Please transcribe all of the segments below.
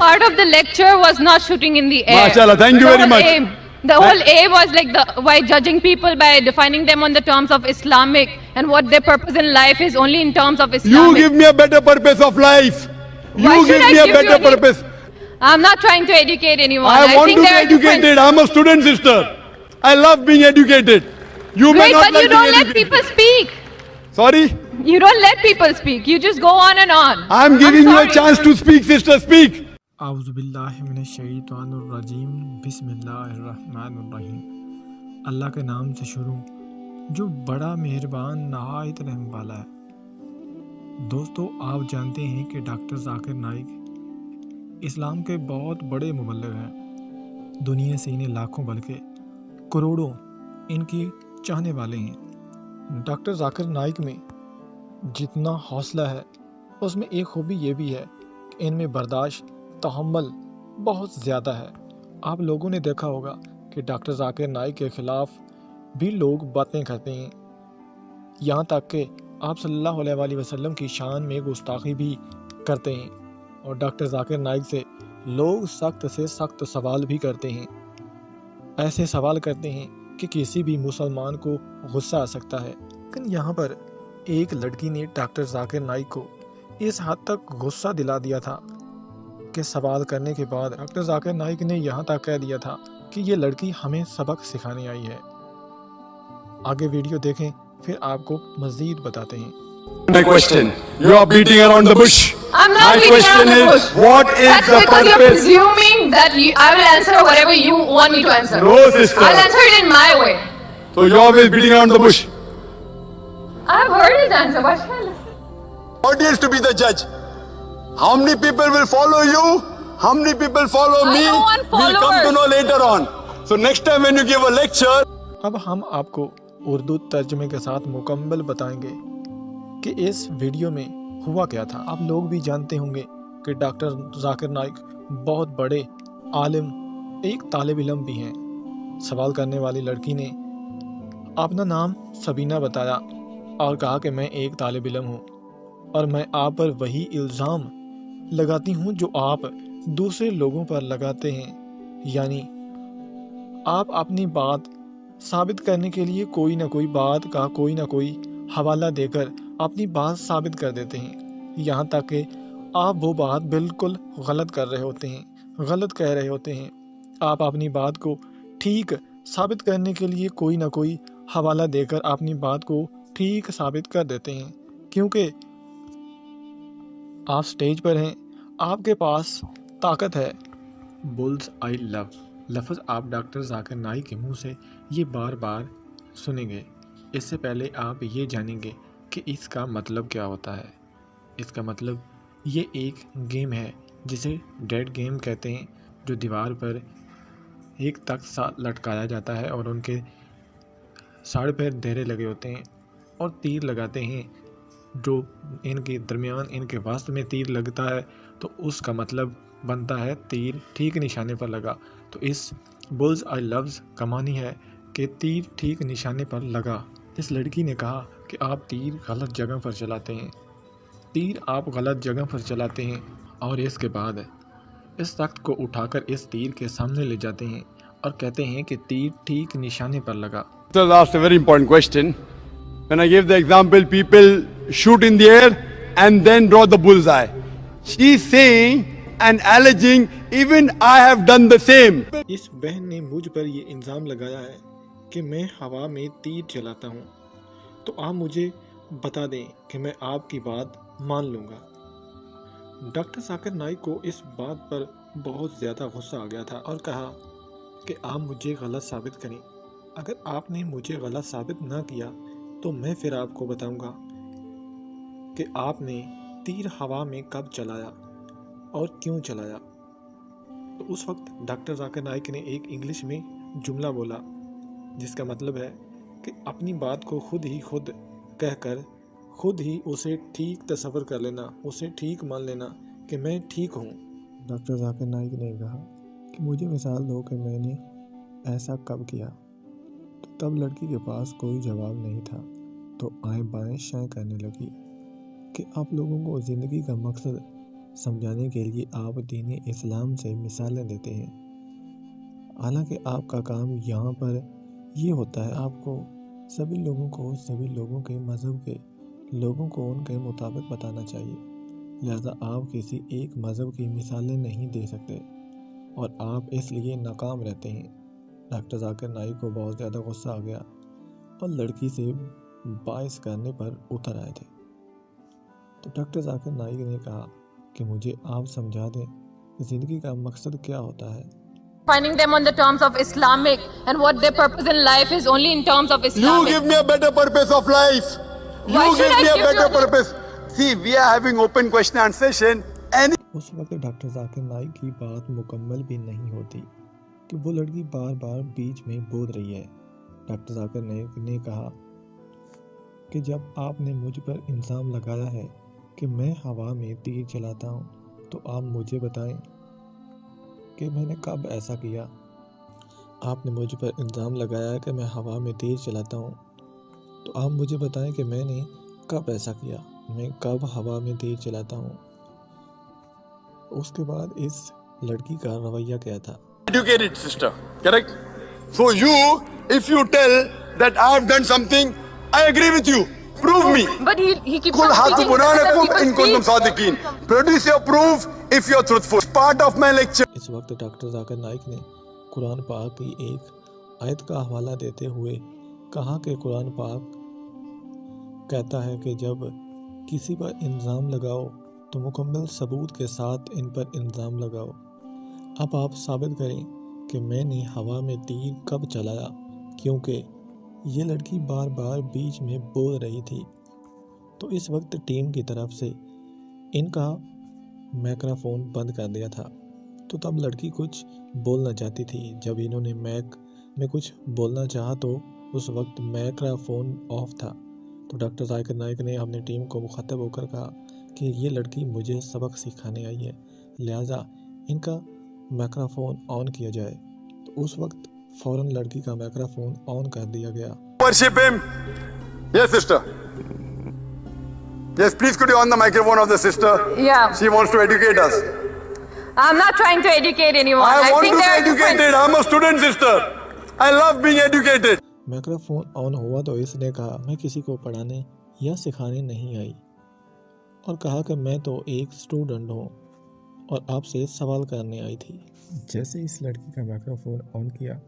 Part of the lecture was not shooting in the air. MashaAllah, thank you very much. The whole aim was like by judging people by defining them on the terms of Islamic and what their purpose in life is only in terms of You Islamic. give me a better purpose of life. Why You should give I me a give you better any- purpose. I'm not trying to educate anyone. I want think to be there are different- educated. I'm a student, sister. I love being educated. You may Great, not but like you don't being let educated. people speak. Sorry? You don't let people speak. You just go on and on. I'm giving you a sorry. chance to speak, sister. Speak. اعوذ باللہ من الشیطان الرجیم بسم اللہ الرحمن الرحیم۔ اللہ کے نام سے شروع جو بڑا مہربان نہایت رحم والا ہے۔ دوستو، آپ جانتے ہیں کہ ڈاکٹر ذاکر نائک اسلام کے بہت بڑے مبلغ ہیں۔ دنیا سے انہیں لاکھوں بلکہ کروڑوں ان کی چاہنے والے ہیں۔ ڈاکٹر ذاکر نائک میں جتنا حوصلہ ہے اس میں ایک خوبی یہ بھی ہے کہ ان میں برداشت تحمل بہت زیادہ ہے۔ آپ لوگوں نے دیکھا ہوگا کہ ڈاکٹر ذاکر نائک کے خلاف بھی لوگ باتیں کرتے ہیں، یہاں تک کہ آپ صلی اللہ علیہ وآلہ وسلم کی شان میں گستاخی بھی کرتے ہیں، اور ڈاکٹر ذاکر نائک سے لوگ سخت سے سخت سوال بھی کرتے ہیں۔ ایسے سوال کرتے ہیں کہ کسی بھی مسلمان کو غصہ آ سکتا ہے، لیکن یہاں پر ایک لڑکی نے ڈاکٹر ذاکر نائک کو اس حد تک غصہ دلا دیا تھا کہ سوال کرنے کے بعد ڈاکٹر ذاکر نائک نے یہاں تک کہہ دیا تھا کہ یہ لڑکی ہمیں سبق سکھانے آئی ہے۔ آگے ویڈیو دیکھیں، پھر آپ کو مزید بتاتے ہیں۔ My question. You are beating around the bush. I'm not My beating question around the is, bush. what is That's the because you're purpose? presuming that I will answer whatever you want me to answer. No, sister. I'll answer it in my way. So you're always beating around the bush. I've heard his answer. Why should I listen? Audience to be the judge. How many people will follow you? How many people follow I me? don't want We'll come to followers. know later on. So next time when you give a lecture, اب ہم آپ کو اردو ترجمے کے ساتھ مکمل بتائیں گے کہ اس ویڈیو میں ہوا کیا تھا۔ آپ لوگ بھی جانتے ہوں گے کہ ڈاکٹر ذاکر نائک بہت بڑے عالم، ایک طالب علم بھی ہیں۔ سوال کرنے والی لڑکی نے اپنا نام سبینہ بتایا اور کہا کہ میں ایک طالب علم ہوں اور میں آپ پر وہی الزام لگاتی ہوں جو آپ دوسرے لوگوں پر لگاتے ہیں، یعنی آپ اپنی بات ثابت کرنے کے لیے کوئی نہ کوئی بات کا کوئی نہ کوئی حوالہ دے کر اپنی بات ثابت کر دیتے ہیں، یہاں تک کہ آپ وہ بات بالکل غلط کر رہے ہوتے ہیں، غلط کہہ رہے ہوتے ہیں۔ آپ اپنی بات کو ٹھیک ثابت کرنے کے لیے کوئی نہ کوئی حوالہ دے کر اپنی بات کو ٹھیک ثابت کر دیتے ہیں، کیونکہ آپ سٹیج پر ہیں، آپ کے پاس طاقت ہے۔ بلز آئی لو لفظ آپ ڈاکٹر ذاکر نائک کے منہ سے یہ بار بار سنیں گے۔ اس سے پہلے آپ یہ جانیں گے کہ اس کا مطلب کیا ہوتا ہے۔ اس کا مطلب یہ ایک گیم ہے جسے ڈیڈ گیم کہتے ہیں، جو دیوار پر ایک تخت سا لٹکایا جاتا ہے اور ان کے ساڑھ پہ ڈیرے لگے ہوتے ہیں اور تیر لگاتے ہیں، جو ان کے درمیان ان کے وسط میں تیر لگتا ہے تو اس کا مطلب بنتا ہے تیر ٹھیک نشانے پر لگا۔ تو اس بلز آئی لفظ کا معنی ہے کہ تیر ٹھیک نشانے پر لگا۔ اس لڑکی نے کہا کہ آپ تیر غلط جگہ پر چلاتے ہیں، تیر آپ غلط جگہ پر چلاتے ہیں، اور اس کے بعد اس تخت کو اٹھا کر اس تیر کے سامنے لے جاتے ہیں اور کہتے ہیں کہ تیر ٹھیک نشانے پر لگا۔ Sister asked a very important question. When I gave the example, people shoot in the air and then draw the bullseye. She's saying and alleging, even I have done the same. اس بہن نے مجھ پر یہ الزام لگایا ہے کہ میں ہوا میں تیر چلاتا ہوں، تو آپ مجھے بتا دیں کہ میں آپ کی بات مان لوں گا۔ ڈاکٹر ذاکر نائک کو اس بات پر بہت زیادہ غصہ آ گیا تھا اور کہا کہ آپ مجھے غلط ثابت کریں۔ اگر آپ نے مجھے غلط ثابت نہ کیا تو میں پھر آپ کو بتاؤں گا کہ آپ نے تیر ہوا میں کب چلایا اور کیوں چلایا۔ تو اس وقت ڈاکٹر ذاکر نائک نے ایک انگلش میں جملہ بولا جس کا مطلب ہے کہ اپنی بات کو خود کہہ کر خود ہی اسے ٹھیک تصور کر لینا، اسے ٹھیک مان لینا کہ میں ٹھیک ہوں۔ ڈاکٹر ذاکر نائک نے کہا کہ مجھے مثال دو کہ میں نے ایسا کب کیا، تو تب لڑکی کے پاس کوئی جواب نہیں تھا، تو آئیں بائیں شائیں کرنے لگی کہ آپ لوگوں کو زندگی کا مقصد سمجھانے کے لیے آپ دین اسلام سے مثالیں دیتے ہیں، حالانکہ آپ کا کام یہاں پر یہ ہوتا ہے آپ کو سبھی لوگوں کے مذہب کے لوگوں کو ان کے مطابق بتانا چاہیے، لہذا آپ کسی ایک مذہب کی مثالیں نہیں دے سکتے اور آپ اس لیے ناکام رہتے ہیں۔ ڈاکٹر ذاکر نائک کو بہت زیادہ غصہ آ گیا اور لڑکی سے باعث کرنے پر اتر آئے تھے۔ تو ڈاکٹر ذاکر نائک نے کہا کہ مجھے آپ سمجھا دیں زندگی کا مقصد کیا ہوتا ہے۔ Finding them on the terms of Islamic and what their purpose in life is only in terms of You Islamic. give me a better purpose of life. Why You should give I me a give better you- purpose. See, we are having open question and session. اس وقت doctor Zakir Naik کی بات مکمل بھی نہیں ہوتی کہ وہ لڑکی بار بار بیچ میں بول رہی ہے۔ ڈاکٹر ذاکر نائک نے کہا کہ جب آپ نے مجھ پر الزام لگایا ہے کہ میں ہوا میں تیر چلاتا ہوں تو آپ مجھے بتائیں کہ میں نے کب ایسا کیا۔ آپ نے مجھ پر الزام لگایا ہے کہ میں ہوا میں تیر چلاتا ہوں تو آپ مجھے بتائیں کہ میں نے کب ایسا کیا، میں کب ہوا میں تیر چلاتا ہوں۔ اس کے بعد اس لڑکی کا رویہ کیا تھا۔ Educated sister, correct? So you, if you tell that I have done something, I agree with you. Prove me. But he keeps قل on هاتوا speaking other برهانكم people's إن كنتم speech. Sadiqain. Produce your proof if you are truthful. Part of my lecture. اس وقت doctor Zakir Naik نے قرآن پاک کی ایک آیت کا حوالہ دیتے ہوئے کہا کہ قرآن پاک کہتا ہے کہ جب کسی پر الزام لگاؤ تو مکمل ثبوت کے ساتھ ان پر الزام لگاؤ۔ اب آپ ثابت کریں کہ میں نے ہوا میں تیر کب چلایا، کیونکہ یہ لڑکی بار بار بیچ میں بول رہی تھی۔ تو اس وقت ٹیم کی طرف سے ان کا مائکروفون بند کر دیا تھا، تو تب لڑکی کچھ بولنا چاہتی تھی۔ جب انہوں نے مائک میں کچھ بولنا چاہا تو اس وقت مائکروفون آف تھا۔ تو ڈاکٹر ذاکر نائک نے اپنی ٹیم کو مخاطب ہو کر کہا کہ یہ لڑکی مجھے سبق سکھانے آئی ہے، لہٰذا ان کا مائکروفون آن کیا جائے۔ تو اس وقت فوراً لڑکی کا مائکروفون آن کر دیا گیا۔ Worship him. Yes, sister. Yes, please could you on the microphone of the sister? Yeah. She wants to educate us. I'm not trying to educate anyone. I want think to be there are different- educated. I'm a student, sister. I love being educated. Microphone on ہوا تو اس نے کہا میں کسی کو پڑھانے یا سکھانے نہیں آئی، اور کہا کہ میں تو ایک اسٹوڈنٹ ہوں اور آپ سے سوال کرنے آئی تھی۔ جیسے اس لڑکی کا مائکروفون آن کیا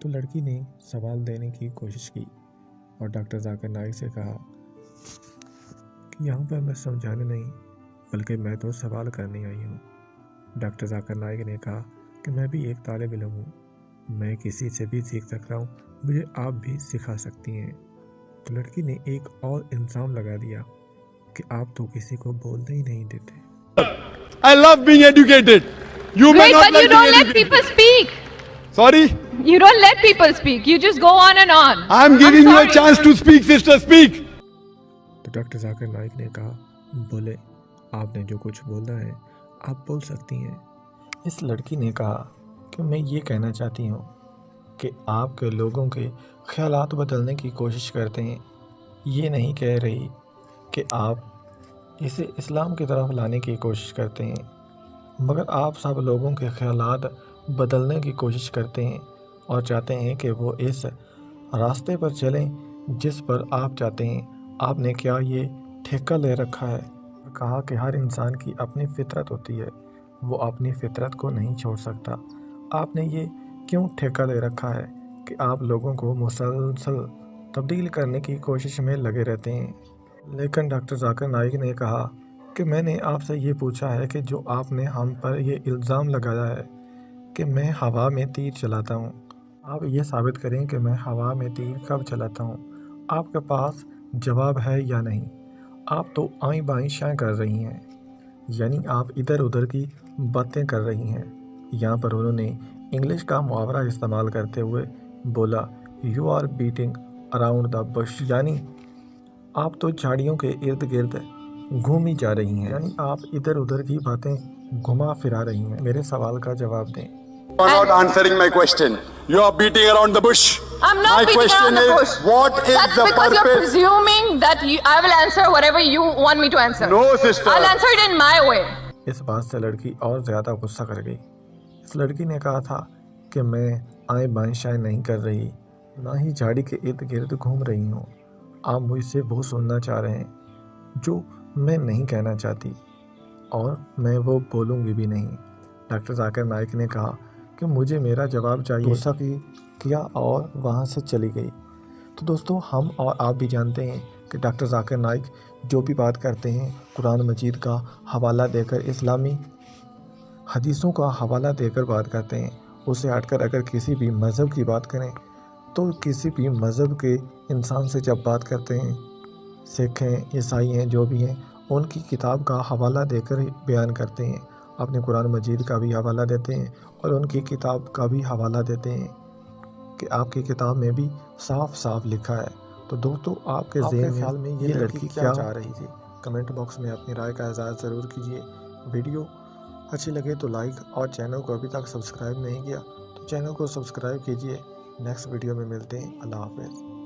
تو لڑکی نے سوال دینے کی کوشش کی اور ڈاکٹر ذاکر نائک سے کہا کہ یہاں پر میں سمجھانے نہیں بلکہ میں تو سوال کرنے آئی ہوں۔ ڈاکٹر ذاکر نائک نے کہا کہ میں بھی ایک طالب علم ہوں، میں کسی سے بھی سیکھ سکتا ہوں، مجھے آپ بھی سکھا سکتی ہیں۔ تو لڑکی نے ایک اور الزام لگا دیا کہ آپ تو کسی کو بولنے ہی نہیں دیتے۔ I love being educated. You may Wait, not but you like don't being let educated. people speak. Sorry? You don't let people speak. You just go on and on. I'm giving you a sorry. chance to speak, sister. Speak. تو doctor Zakir Naik نے کہا بولے، آپ نے جو کچھ بولنا ہے آپ بول سکتی ہیں۔ اس لڑکی نے کہا کہ میں یہ کہنا چاہتی ہوں کہ آپ کے لوگوں کے خیالات بدلنے کی کوشش کرتے ہیں، یہ نہیں کہہ رہی کہ آپ اسے اسلام کی طرف لانے کی کوشش کرتے ہیں، مگر آپ سب لوگوں کے خیالات بدلنے کی کوشش کرتے ہیں اور چاہتے ہیں کہ وہ اس راستے پر چلیں جس پر آپ چاہتے ہیں۔ آپ نے کیا یہ ٹھیکہ لے رکھا ہے؟ کہا کہ ہر انسان کی اپنی فطرت ہوتی ہے، وہ اپنی فطرت کو نہیں چھوڑ سکتا۔ آپ نے یہ کیوں ٹھیکہ لے رکھا ہے کہ آپ لوگوں کو مسلسل تبدیل کرنے کی کوشش میں لگے رہتے ہیں؟ لیکن ڈاکٹر ذاکر نائک نے کہا کہ میں نے آپ سے یہ پوچھا ہے کہ جو آپ نے ہم پر یہ الزام لگایا ہے کہ میں ہوا میں تیر چلاتا ہوں، آپ یہ ثابت کریں کہ میں ہوا میں تیر کب چلاتا ہوں۔ آپ کے پاس جواب ہے یا نہیں؟ آپ تو آئیں بائیں شائیں کر رہی ہیں، یعنی آپ ادھر ادھر کی باتیں کر رہی ہیں۔ یہاں پر انہوں نے انگلش کا محاورہ استعمال کرتے ہوئے بولا you are beating around the bush, یعنی آپ تو جھاڑیوں کے ارد گرد گھومی جا رہی ہیں، یعنی آپ ادھر ادھر کی باتیں گھما پھرا رہی ہیں۔ میرے سوال کا جواب دیں۔ You are not answering my question. You are beating around the bush. I'm not My beating question around the is, bush. what is That's the because you're purpose? presuming that I will answer whatever you want me to answer. No, sister. I'll answer it in my way. اس بات سے لڑکی اور زیادہ غصہ کر گئی۔ اس لڑکی نے کہا تھا کہ میں آئیں بائیں شائیں نہیں کر رہی، نہ ہی جھاڑی کے ارد گرد گھوم رہی ہوں۔ آپ مجھ سے وہ سننا چاہ رہے ہیں جو میں نہیں کہنا چاہتی، اور میں وہ بولوں گی بھی نہیں۔ ڈاکٹر ذاکر نائک نے کہا کہ مجھے میرا جواب چاہیے، غصہ کیا اور وہاں سے چلی گئی۔ تو دوستو، ہم اور آپ بھی جانتے ہیں کہ ڈاکٹر ذاکر نائک جو بھی بات کرتے ہیں قرآن مجید کا حوالہ دے کر، اسلامی حدیثوں کا حوالہ دے کر بات کرتے ہیں۔ اس سے ہٹ کر اگر کسی بھی مذہب کی بات کریں تو کسی بھی مذہب کے انسان سے جب بات کرتے ہیں، سکھ ہیں، عیسائی ہیں، جو بھی ہیں، ان کی کتاب کا حوالہ دے کر بیان کرتے ہیں، اپنے قرآن مجید کا بھی حوالہ دیتے ہیں اور ان کی کتاب کا بھی حوالہ دیتے ہیں کہ آپ کی کتاب میں بھی صاف صاف لکھا ہے۔ تو دوستو، آپ کے ذہن خیال میں یہ لڑکی کیا چاہ رہی تھی؟ کمنٹ باکس میں اپنی رائے کا اظہار ضرور کیجیے۔ ویڈیو اچھی لگے تو لائک، اور چینل کو ابھی تک سبسکرائب نہیں کیا تو چینل کو سبسکرائب کیجیے۔ نیکسٹ ویڈیو میں ملتے ہیں۔ اللہ حافظ۔